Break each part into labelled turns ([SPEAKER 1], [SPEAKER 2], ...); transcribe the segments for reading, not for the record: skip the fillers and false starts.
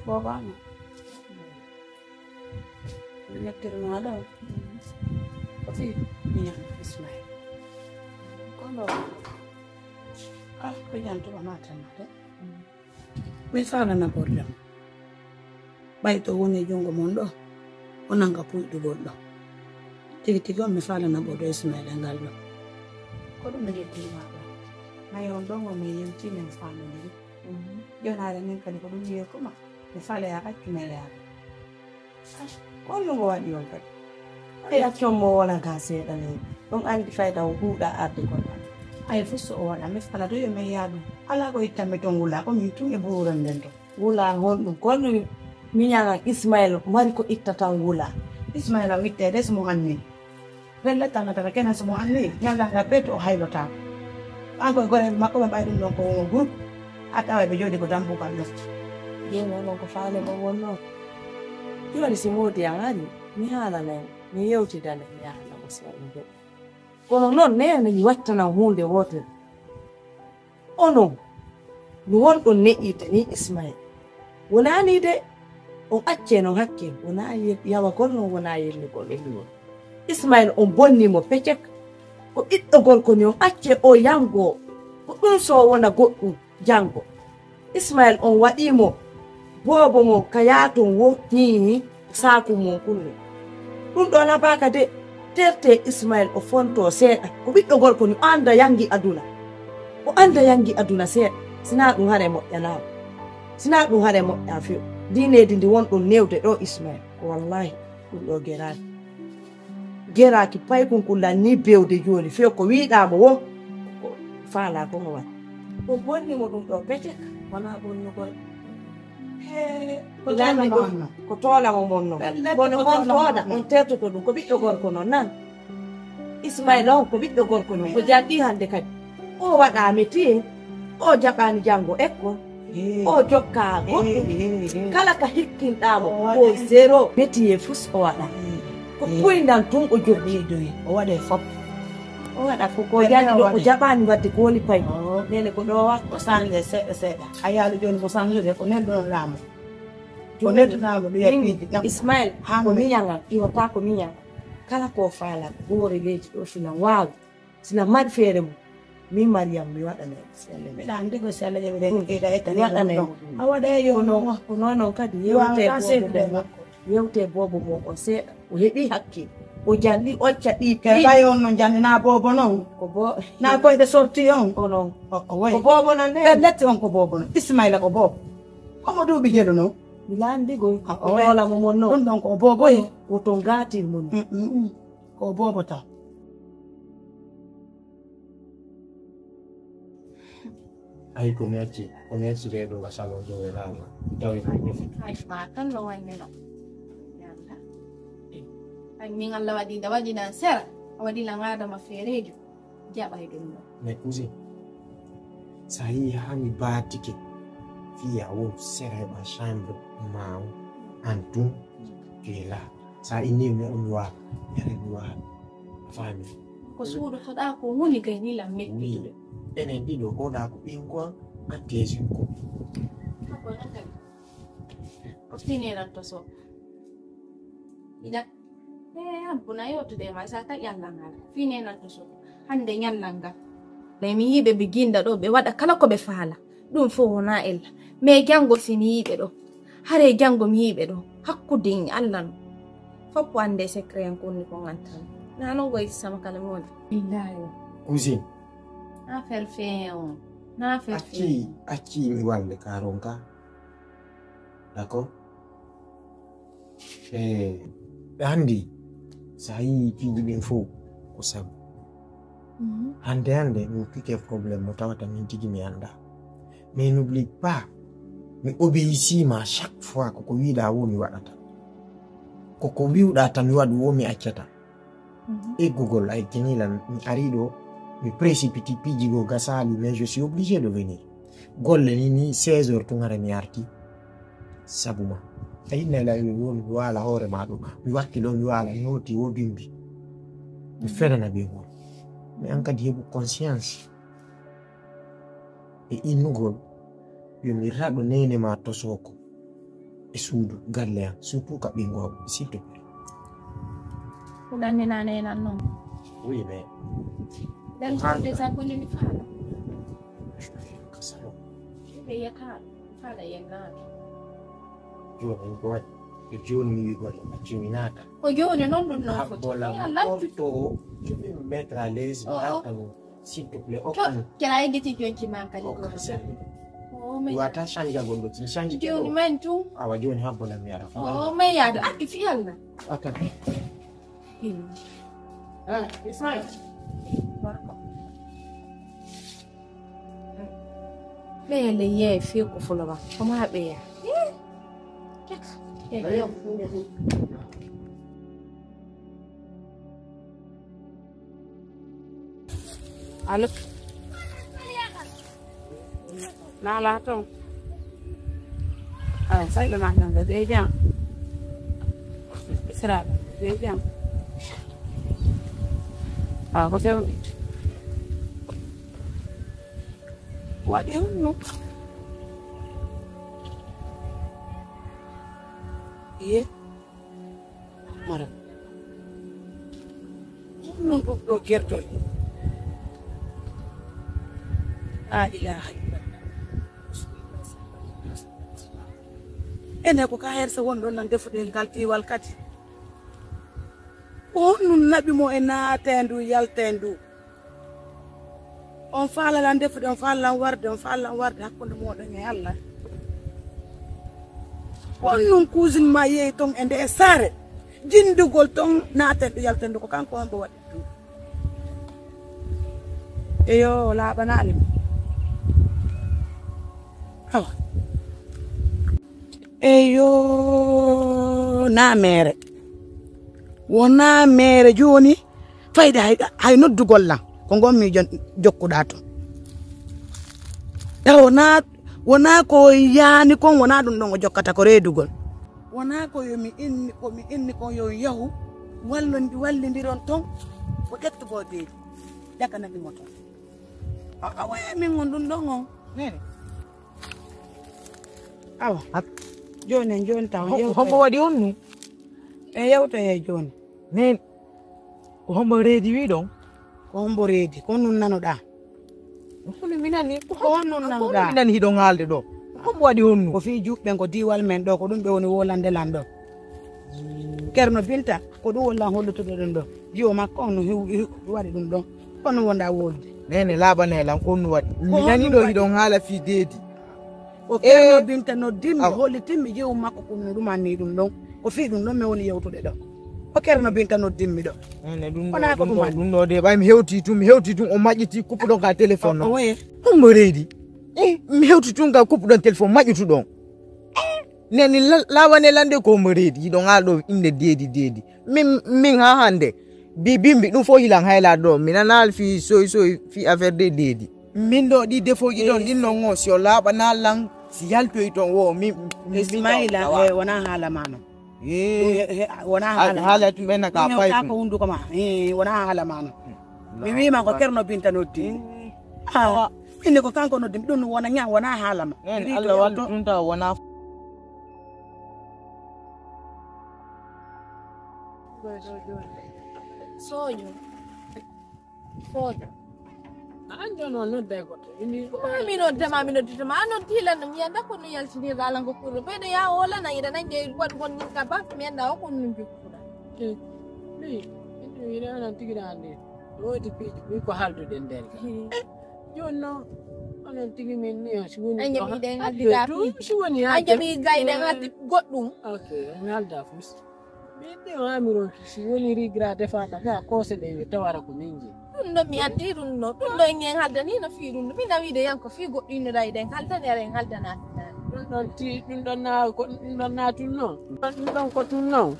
[SPEAKER 1] Bobano. Elettrico ada. Tapi minyak Ismail. Kono. Penyan tu mana ada. Misalnya na borjam. Baik tu woni jongo mondo. Onanga pui du bollo. Tigi misalnya na bordo Ismail ngallo. Kono mejeti mala. Mayo ndongo meyenti men family. Yo na ren kan ko dum ye ko ma. Misalnya ya ka kimele ya. Kono mo wadi on pat.
[SPEAKER 2] Ay chomo wala kasi dani. Dong andi faida huda arti ko.
[SPEAKER 1] Ay fuso wala me fala do me yadu. Ala ko itame tongula ko mi tunge buran dento.
[SPEAKER 2] Wula hon kono minyanga Ismail mari ko ittata wula.
[SPEAKER 1] Ismail witte des mo hanni. Rella tanga tara kena mo hanni. Nyanga na peto haylota. Anko gore makko ba dum don ko group. Atawa be jodi ko dambu kan do.
[SPEAKER 2] Yena no ko faale mo wonno. Yo ni simodi angani ni hala na ni yewti dale ya na musawinde. Kono non ne ni wattana hunde wote. Ono ni won ne ite ni Ismail. Wona ni de on acce no hakke wona yawa kono wona yelli ko lello. Ismail on bonni mo pecek ko iddo gorko ni on acce o yango ko dum so wona goddu jango. Ismail on wadi mo bobo mo kayato wotini saku mo kunni. Dum do na baka de terte Ismail o fonto seeda ko biddo gorko ni anda yangi aduna. O anda yangi aduna seeda sina dum hare mo yana. Sina dum hare mo afi. Dine dindi won don newde do Ismail. Wallahi dum do geraki. Geraki pay kun kula ni bewde joni fe ko wiida mo wo faala ko mo wat. Ko bonni mo dum do pete wala bonni ko. Ko tola mo monno. Bono on toda on terto ko dum ko biddo gorko non nan. Ismail on ko biddo gorko non ko jaddi hande kadi. O wada meti o jabani jango ekko. O jokka go kala ka hikkindamo ko zero meti e fus o wada. Ko puindan tum o joddi doyi o wada fop. O wada ko jaddi do o jabani wadde ko woni pay. Nene ko do wa
[SPEAKER 1] ko sanje seeda. Ayalu joni mo sanje de ko nen don lamo. Ko nen lamo do yapiji.
[SPEAKER 2] Ismail ko minyanga iwo ta ko minyanga. Kala ko fala gore leji do fina waaw. Sina mad fere mo. Mi Mariam mi wada ne selle me
[SPEAKER 1] dan digo selle je be da eta
[SPEAKER 2] wada ne
[SPEAKER 1] awada yo
[SPEAKER 2] no ko non kadi yewte bobo mo o se o hebi hakke o jalli o chadi
[SPEAKER 1] ke bayo non janni na bobo non
[SPEAKER 2] ko bo
[SPEAKER 1] na ko de sorti on
[SPEAKER 2] ko non
[SPEAKER 1] ko way
[SPEAKER 2] ko bobo nan ne
[SPEAKER 1] letti on ko bobo non Ismaila ko bobo ko mo dubi jelo no
[SPEAKER 2] milandi go ko wala mo monno
[SPEAKER 1] don ko bobo e
[SPEAKER 2] ko to ngati mon
[SPEAKER 1] ko bobo ta
[SPEAKER 3] Ay komeachi redo la salon do elama. Dawi ko.
[SPEAKER 4] Ay matan lo wani no. Yalla. Ay mingal la wadi na sera. Wadi la ngada maferejo. Jaba idum.
[SPEAKER 3] Mais cousin. Sahi hani batike. Fia wo sera ba chambre mau antum kila. Sa ini mo unwa. Yare duwa. Fami.
[SPEAKER 4] Ko suudu fada ko woni kay ni la metti.
[SPEAKER 3] Ene dido ko da ko ingwa atesi ko.
[SPEAKER 4] Ko tinera to so. Ida ampuna yo to de masaka yalla ngala. Finena to so. Hande nyallanga. Le mi yibe biginda do be wada kala ko be faala. Dum fo wona ella. Me jango sini yibe do. Hare jango mi yibe do. Hakkudin Allah no. Fop wande secret en konni ko ngantan. Nano go sama kala mon. Billahi.
[SPEAKER 3] Cousin.
[SPEAKER 4] Na ferfeo. Na ferfeo.
[SPEAKER 3] Aki mi wale karonka. D'accord? Andi sahi piji info ko sabu. Hande nous pique problème motawata min tigi mi anda. Mais n'oublie pas mi obéissir ma chaque fois ko wida wo mi wadata. Ko wiuda ta mi wadu wo mi accata. Et Google ay kinila mi arido mi précipite piji go gasali mais je suis obligé de venir. Golle ni 16h to ngare mi arti. Sabuma. Ay nela yo mi wala hore mado. Mi wakki do mi wala noti wo bimbi. Mi fera na be go. Mais anka di hebu conscience. Et inugol yo mi rado nene ma tosoko. e suudu galle am surtout ka ɓingoɓe s'il te plaît.
[SPEAKER 4] Fulanni nane nan non.
[SPEAKER 3] Oui mais
[SPEAKER 4] Dan ko de sa ko ni fala.
[SPEAKER 3] kasalo
[SPEAKER 4] Be yaka fala yenna.
[SPEAKER 3] joni goɗ e joni mi wi goɗɗo acciminaka
[SPEAKER 4] Ko joni non ɗum non foti.
[SPEAKER 3] bolam
[SPEAKER 4] Allah
[SPEAKER 3] to je vais me mettre à l'aise s'il te plaît
[SPEAKER 4] to kira giti jonki man kali
[SPEAKER 3] o
[SPEAKER 4] ko.
[SPEAKER 3] kasalo
[SPEAKER 4] Oh me.
[SPEAKER 3] wata change goɗɗo ti change
[SPEAKER 4] Joni men tu.
[SPEAKER 3] awa joni ha bolam yara
[SPEAKER 4] Oh me ya da ati fi Allah.
[SPEAKER 3] aka
[SPEAKER 4] It's fine. Be le ye fi ko fulo ba. Kuma ha be ya.
[SPEAKER 2] Alo. Nala to. Sai le ma nan de bien. Sera de bien. Có sao quá yếu luôn iya marah nunggu blokir tuh ilaha ene ko ka hersa won ɗon nan defude ngal piwal kadi on nabi mo ena tendu yaltendu on faalalan defude on faalalan warde hakkunde moɗon e Allah on nun cousine ma yeeyi ton e nde saare jindugol ton natendu yaltendu ko kanko on ɓe waɗi ɗum eyo laaɓanaali mo awa eyo na mere wona mere joni fayde hay noddugol lan ko gommi jokkuɗa to wona ko yaani kon wona ɗum ɗon o jokkata ko reedugol wona ko yomi inni kon yo yahu wallidiron ton ko ƴettugo deedi jaganamimo ton a waya min on ɗum ɗon on nene awa joni taw
[SPEAKER 5] hombo waɗi on nu
[SPEAKER 2] e yewtoye joni
[SPEAKER 5] nen ko hombo reedi wi ɗon
[SPEAKER 2] ko hombo reedi ko nun nanoɗa
[SPEAKER 5] hono minani
[SPEAKER 2] ko nun nanoɗa
[SPEAKER 5] minani hiɗon haalde ɗo hombo waɗi on nu
[SPEAKER 2] ko fi juɓɓe ko diwal men ɗo ko ɗum ɓe woni wolande lan ɗo kerno Binta ko ɗum wollan hollutuɗo ɗum ɗo jiwo makko on no waɗi ɗum ɗon kono wonda wolde
[SPEAKER 5] nene laabanelan kon nu waɗi minani ɗo hiɗon haala fi deedi
[SPEAKER 2] ko kerno Binta no dimmi hollitimmi jiwu makko kono ɗumanni ɗum ɗon ko fi ɗum ɗon mi woni yewtude ɗo ko kerno Binta no dimmi ɗo
[SPEAKER 5] nene ɗum ɗo de ɓay mi hewti tun o maƴƴiti kuppuɗon ka téléphone
[SPEAKER 2] o woye
[SPEAKER 5] hombo reedi mi hewti tun ka kuppuɗon téléphone maƴƴutuɗon neni lawane lande ko hombo reedi hiɗon haala ɗo inde deedi min ha hande bimbi ɗum fo hilan hayla ɗo mi nana fi soy fi affaire de deedi min ɗo ɗi defoji ɗon ɗin non o si o laaɓana lan si yaltoyi ton wo
[SPEAKER 2] Ismaila wona haala ma non wona
[SPEAKER 5] haala tum ɓenna ka pay
[SPEAKER 2] ko hunduko ma wona haala ma non mi wima ko kerno Binta noddi minne ko kanko noddi ɗum wona ña wona haala ma
[SPEAKER 5] Allah wallu ɗum taw wona
[SPEAKER 4] Soño.
[SPEAKER 2] anjo non nodday goɗɗo
[SPEAKER 4] Mi noddama ano dilana mi anda ko no yaltinirɗa ala ngo kurɗo ɓeyɗo ya wolana ida nanje waɗ gonnin ka bafe mi anda o kon no jokkuɗa
[SPEAKER 2] ina anan tigina ande woodi piiji ɓi ko halduɗen nder joni noon onon tigi min ni si woni
[SPEAKER 4] an jaɓi ɗen haddida
[SPEAKER 2] si woni
[SPEAKER 4] an jaɓi gayɗen haddi goɗɗum
[SPEAKER 2] ok mi halda fus min ɗi o amiron si woni rigra defaka ka koose ɗe tawara ko min jeeyi
[SPEAKER 4] ɗum ɗo mi andi ɗum ɗo en haldani no fi ɗum ɗo mi nawide yanko fi goɗɗo innoɗa eɗen haldani ara en haldanatidani
[SPEAKER 2] ɗum ɗon naatun noon ɗum ɗon ko tun noon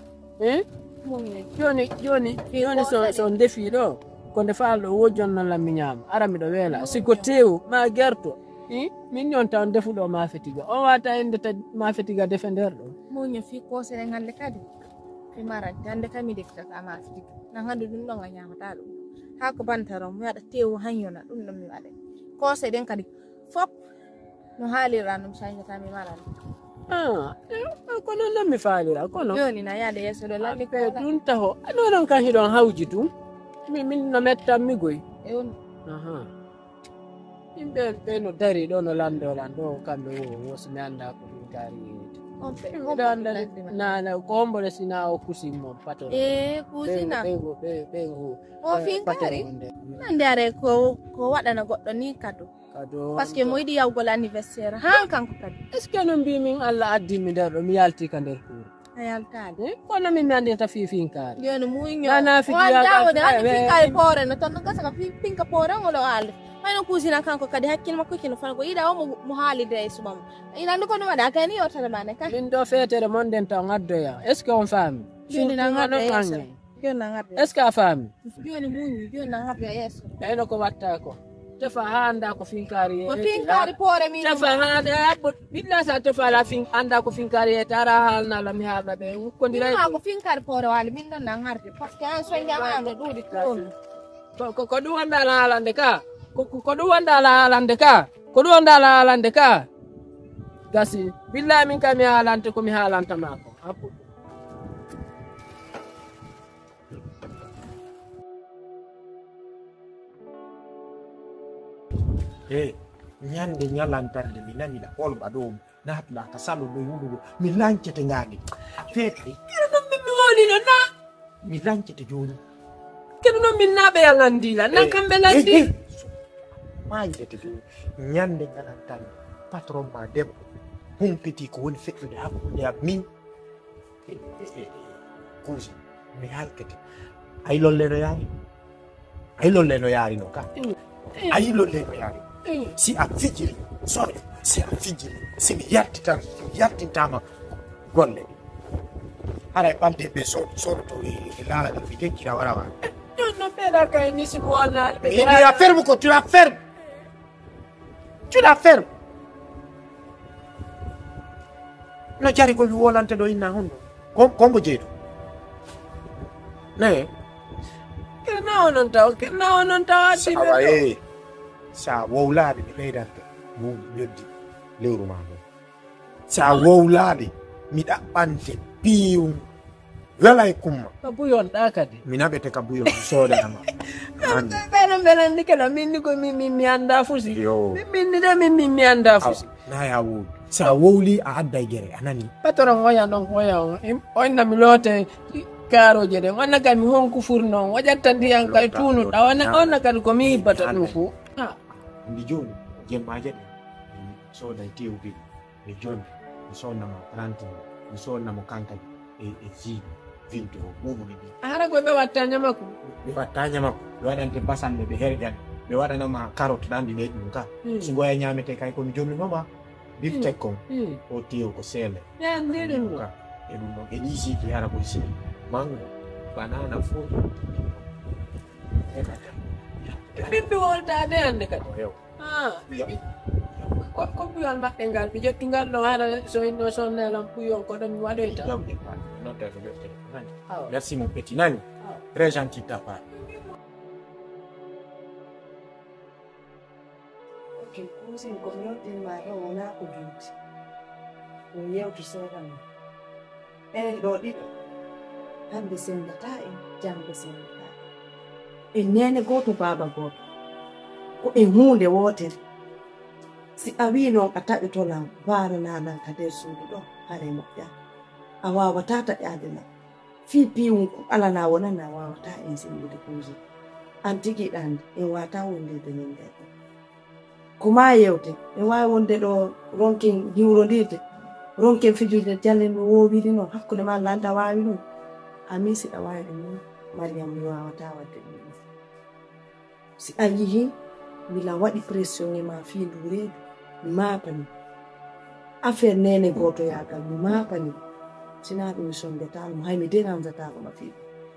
[SPEAKER 2] joni so defi ɗo ko defal ɗo wojjonnolan mi ñaama ara miɗo weela siko tewu ma gerto min ñon taw defuɗo mafetiga o wata ende mafetiga defe nder ɗo
[SPEAKER 4] muño fi koseɗen hande kadi fi marante hande kam mi deftata mafetiga nan hande ɗum ɗon a ñamata ɗum ha ko bantaron mi waɗa tewu hanyona ɗum ɗon mi waɗa koseɗen kadi fop no haalira ɗum changetami marante
[SPEAKER 6] kono non mi faalira kono
[SPEAKER 4] Joni na yaade yeso do lalli
[SPEAKER 6] pe tun taho non kan hidon hawji tun min no mettam mi goy yimɓe ɓe no dari ɗo no lando kamɓe woso mi anda ko ɗum kaari miɗo anda nana ko hombole sina o kusin mon pato
[SPEAKER 4] kusina
[SPEAKER 6] ɓe
[SPEAKER 4] o finkari nande are ko waɗana goɗɗo ni kado par ce que mo yiɗi yawgol anniversaire han kanko kadi
[SPEAKER 6] est ce que no mbimin Allah addimi nder ɗo mi yalti ka nder kuuro
[SPEAKER 4] a yaltade
[SPEAKER 6] kono min mi andinta fifinkari
[SPEAKER 4] joni muño
[SPEAKER 6] nana
[SPEAKER 4] fijiyawde hani finkari poore no tan gasa ka pinka poore ngolo haalde mayno kusina kanko kadi hakkille makko kino fana ko yiɗa o mo haalide e subama inandi ko ɗum waɗa kayni yortere mane ka
[SPEAKER 6] min ɗo feetere mon nden taw ngaddoya est ce que on faami
[SPEAKER 4] joni na ngaddo yeeso joni na ngaddo
[SPEAKER 6] est ce que a faami
[SPEAKER 4] joni muñi joni na ngaddo yeeso
[SPEAKER 6] ɓeyno ko watta ko tefa ha anda ko finkari
[SPEAKER 4] poore min
[SPEAKER 6] tefa ha ɓiɗɗa sa tefa ala anda ko finkari e tara haalnala mi haala ɓe wukkodiray
[SPEAKER 4] ko finkari poore wali min ɗon na ngarde par ce que an soñjamamde ɗuuɗi ɗum
[SPEAKER 6] ko ɗum wandala haalande ka ko ɗum wandala haalande ka ko ɗum wandala haalande ka gasi billahi min kam mi haalante ko mi haalantama ko
[SPEAKER 3] ñande ñalantande mi naniɗa holɓa ɗo natɗa ka salo ɗo yulugo mi lancete ngadi feetri
[SPEAKER 6] kene noon min mi wonino na
[SPEAKER 3] mi lancete joni
[SPEAKER 6] kene noon min naɓe yangandila nan kamɓe landi
[SPEAKER 3] mayidete joni ñande ñalantande patron ma debbo humpiti ko woni feƴƴude hakkude am min kuusi mi halkete ay lolle no yaari ay lolle no yaari no ka ay lolle no yaari si a fijiri sorry si a fijiri si mi yartintama golle haray ɓamde ɓe soɗoto e laalaɗa mi dekkira warawa
[SPEAKER 6] no ɓeɗa kay ni siko wonnaɗe
[SPEAKER 3] tu la fermes ko tu la fermes no jari ko mi wolante ɗo inna honno kombo jeeɗo naye
[SPEAKER 6] kenna onon taw addiɓe
[SPEAKER 3] sa wowlaade mi ɓeydante muɗi ñoddi lewru ma ɗo sa wowlaade mi ɗaɓɓante piiw wela e kumma
[SPEAKER 6] ko buyon ɗa kadi
[SPEAKER 3] mi naɓete ka buyon soodanama
[SPEAKER 6] ɓeɗo belandi keɗo minni ko mi anda fusi minni de mi anda fusi
[SPEAKER 3] naya woodi sa wowli a adday gere a nani
[SPEAKER 6] patron hoya ɗon hoya onna mi loote karoje ɗen onna kadi mi honku furno o ƴetta ndiyan kay tunuɗa onna kadi komi hibbata ɗum fu
[SPEAKER 3] ndi joni jemmaje ɗe mi sooday tewbi e joni mi sonnamo planti mi sonnamo kankadi e jibi vinto ɓuɓuɗi ɗi
[SPEAKER 6] hara koy ɓe watta ñamako
[SPEAKER 3] ɓe watta ñamako ɓe waɗante basanɗe ɓe herƴan ɓe waɗanama carotte ɗanɗi ɗe ɗum ka so goya ñamete kay komi jominoma biftek kon o tew ko seele
[SPEAKER 6] ɗum
[SPEAKER 3] ka e ɗum ɗon e ɗisiki hara koye sii mango banana fo
[SPEAKER 6] ɓiɓɓe woltade hande kadi ko buyon mbaɗɗe ngal mi ƴetti ngal ɗo hara so inno sonnelam buyon ko ɗon mi waɗoyta
[SPEAKER 3] merci mon petit nani très gentil ta part
[SPEAKER 2] kusin ko mi yottinma ɗo wona ko juuti ko yewtu seeɗan enen ɗo ɗiɗo hande sendata en janggo sendata en nene goto baba goto ko en hunde wotere si a wi noon a taɓitolam barananan ka nder suudu ɗo hare moƴƴa a wawata taƴadena fi piwum ko alana wonana wawata en sendide kuusi an tigi ɗande en wata wondede nin nder ɗo kuma yewte en wawi wonde ɗo ronken hiwrodirde ronken fijirde jalle no wowiri noon hakkude ma landa wawi ɗum ami siɗa wawi ɗum mariam mi wawata wadde ɗum si a yihi mila waɗi pression e ma fi nduredu mi mapani affaire nene goto yagal mi mapani sina ɗum mi sondetamo hay mi dérangetako ma fi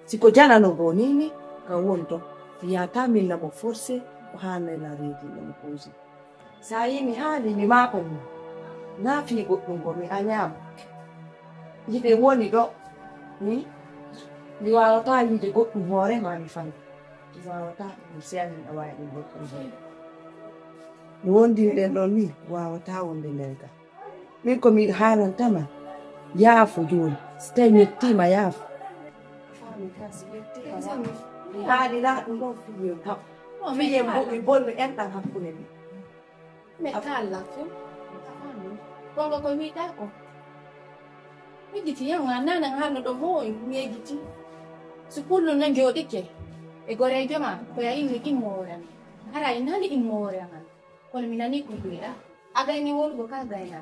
[SPEAKER 2] siko janano bo nini kam wonto yiyata milla mo forcé o hannela reedi nomo posé sa yi mi haali mi mapani na fi goɗɗum go mi añama yiɓe woni ɗo mi wawata yiide goɗɗum hoorema mi fami mi wawata ɗum seyamin a wawi ɗum goɗɗum hoore mi wondiri ɗen ɗon ni wawata wonde nder ga min ko mi haalantama yaafo jooni so tawi mettima yaafo haalila ɗum ɗon fiye taw fiye mi bonno enɗan hakkude min
[SPEAKER 4] mẹ kalla chứ con có coi video ko mi giti yang ana nang hano do moy mi giti sepuluh nang jodi ke e gore jama ko ya ini imore hara inali imore man ko minani ko bira aga ini wol go ka ga ya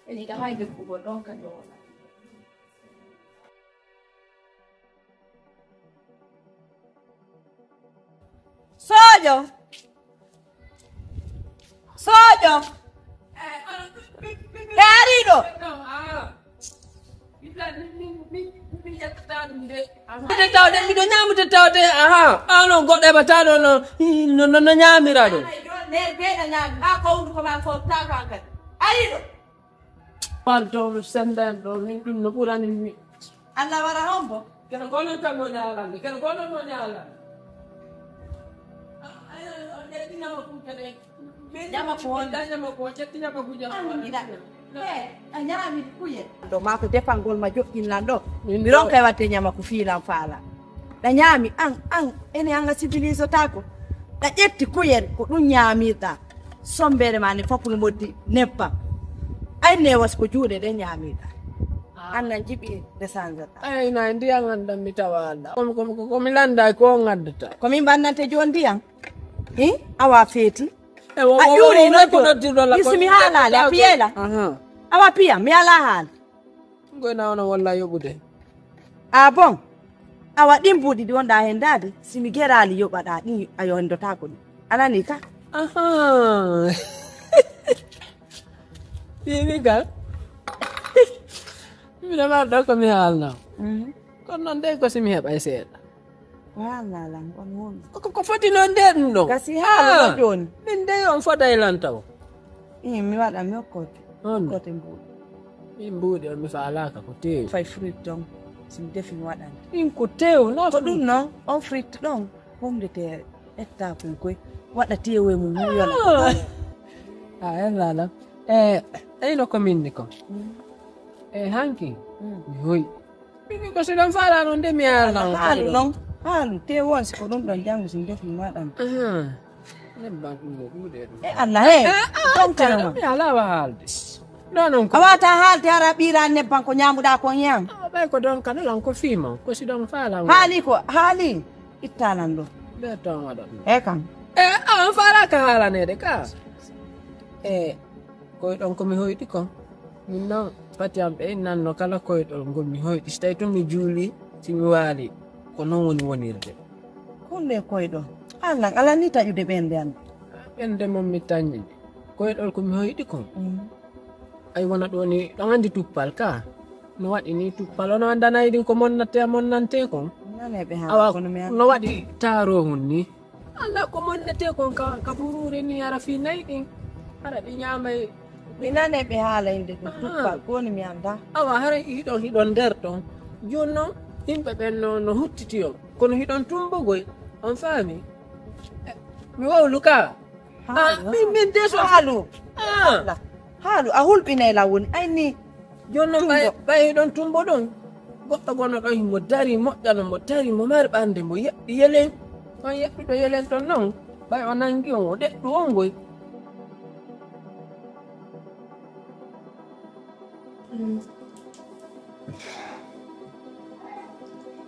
[SPEAKER 4] ini da hai ko bo don ka do
[SPEAKER 2] sojo Karido.
[SPEAKER 6] Mi do nyamu tawde aha ano godde batado no nyamirado
[SPEAKER 2] Ne be na nyam ha ko ko ma ko ta kan Arido.
[SPEAKER 6] Panto senden do ni dum no purani mi
[SPEAKER 2] Allah wara hombo.
[SPEAKER 6] Kena kono ka mo nyala kena kono mo nyala
[SPEAKER 2] Nyama
[SPEAKER 6] ko cettinya ko buja
[SPEAKER 2] anyami kuye do ma ko defangol ma jo'inlan do mi ron kay watte nyama ko fiilan faala da nyami an ene anga civilise tako da ƴetti kuyen ko ɗum ñamirɗa sombere ma ne foppuno moddi neppa ay ne was ko juuɗe ɗe ñamirɗa annan jiɓi descendre
[SPEAKER 6] ay na ndiyan andam mi tawala ko mi landa ko ngaddata
[SPEAKER 2] ko min bannante joni ndiyan awa feeti a ƴuuri no jo ismi haalale a piyela awa piya mi ala haala
[SPEAKER 6] goyna ona walla yoɓude
[SPEAKER 2] a bon awa ɗin buuɗi ɗi wonɗa hen dade simi gerali yoɓaɗa ɗin a yondotako ɗi anani ka
[SPEAKER 6] fimi gal miɗa marɗo komi haalna kono noon de ko simi heɓay seeɗa
[SPEAKER 2] walalan on woni
[SPEAKER 6] ko foti noon nde ɗum ɗon
[SPEAKER 2] gasi haala ɗo joni
[SPEAKER 6] min de on foday lan taw
[SPEAKER 2] mi waɗa mi hokkote hokkote mbuuɗi
[SPEAKER 6] min mbuuɗi on mi faalaka ko tewi
[SPEAKER 2] fay fruit donc simi defi mi waɗante
[SPEAKER 6] ɗin ko tew no
[SPEAKER 2] ko ɗum noon on fruit ɗon pomde terre etta kon koye waɗa tewe mum yona
[SPEAKER 6] yallala eyno ko minni ko hanki mi hoyi mimi ko siɗon faala noon de mi yallan
[SPEAKER 2] haalu noon haalu te won siko ɗum ɗon janggo simi defi mi waɗante
[SPEAKER 6] nebban ɗum no ɗuuɗe ɗum
[SPEAKER 2] Allah he ɗonkanama
[SPEAKER 6] mi alawa haalde ɗo noon ko
[SPEAKER 2] a wata haalde hara ɓira nebban ko ñamuɗa kon yan
[SPEAKER 6] ɓay ko ɗon kanalan ko fiima ko siɗon faala
[SPEAKER 2] haali ko haali ittanan ɗo
[SPEAKER 6] ɓe ton waɗa ɗum
[SPEAKER 2] e kam
[SPEAKER 6] an faalaka haalanede ka koyɗon komi hoyɗi kon min noon pati am ɓe nanno kala koyɗol ngol mi hoyɗi so tawi to mi juuli simi waali ko noon woni wonirde
[SPEAKER 2] hunde koyɗon Allah ala ni taƴude ɓende an
[SPEAKER 6] ɓende mon mi tañƴi koyɗol komi hoyɗi kon ay wona ɗo ni ɗon andi tuppal ka no waɗi ni tuppal ono andanayi ɗin ko monnante kon awa no waɗi tarohun ni Allah ko monnate kon ka burure ni ara fi nayi ɗin hara ɗi ñamay
[SPEAKER 2] mi nane ɓe haalayde ko tuppal ko woni mi anda
[SPEAKER 6] awa hara hiɗon nder ɗon joni noon yimɓe ɓen no huttiti on kono hiɗon tumbogoy on faami mi wawlu ka min deso
[SPEAKER 2] haalu haalu a hulɓinay lawoni ayni
[SPEAKER 6] joni noon ɓay hiɗon tumbo ɗon goɗɗo gono ɗon himo dari moƴƴano mo tari mo mari ɓande mo yeɓɗi yelen on yeɓɗuɗo yelen ton noon ɓay o nangi on o ɗeɗɗu on goy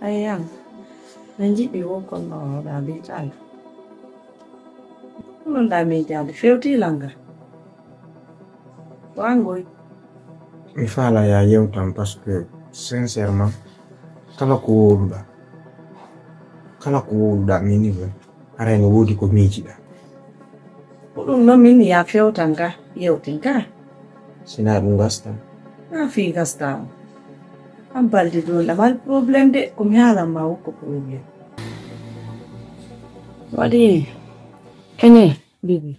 [SPEAKER 2] ayyan nan jiɓi wonkon no ɗa mbitali ɗum ɗa miijade fewtilanga wangoy
[SPEAKER 3] mi faala ya yewtan parce que sincèrement kala ko wowluɗa mini ɓe aray no woodi ko miijiɗa
[SPEAKER 2] ko ɗum noon min ya fewtan ka yewtin ka
[SPEAKER 3] sina ɗum gastan
[SPEAKER 2] na fi gasta an balde ɗon ɗamal probléme de komi haalan ma wokko probléme waɗi kene bibi